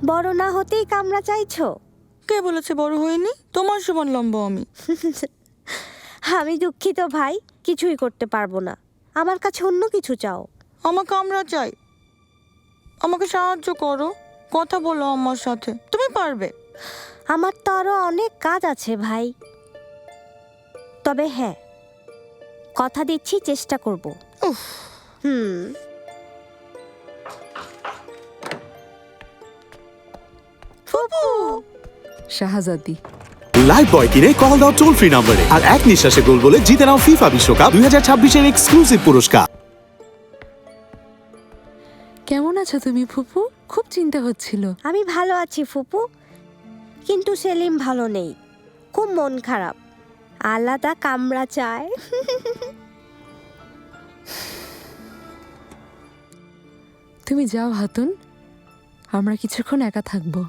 বড় না হতেই কামড়া চাইছো? কে বলেছে বড় হয়নি? তোমার সমান লম্বা আমি। আমি দুঃখিত ভাই, কিছুই করতে পারবো না। আমার কাছে অন্য কিছু চাও। আমাকে কামড়া চাই। আমাকে সাহায্য করো, কথা বলো আমার সাথে, তুমি পারবে। আমার তো আরো অনেক কাজ আছে ভাই। তবে হ্যাঁ, কথা দিচ্ছি চেষ্টা করব। উফ, ফুপু। শাহজাদি। লাইফ বয় কিনে কল দাও টোল ফ্রি নম্বরে আর এক নিঃশ্বাসে গোল বলে জিতে নাও ফিফা বিশ্বকাপ 2026-এর এক্সক্লুসিভ পুরস্কার। কেমন আছো তুমি ফুপু? খুব চিন্তা হচ্ছিল। আমি ভালো আছি ফুপু, কিন্তু সেলিম ভালো নেই, খুব মন খারাপ, আলাদা কামড়া চায়। তুমি যাও হাতুন, আমরা কিছুক্ষণ একা থাকবো।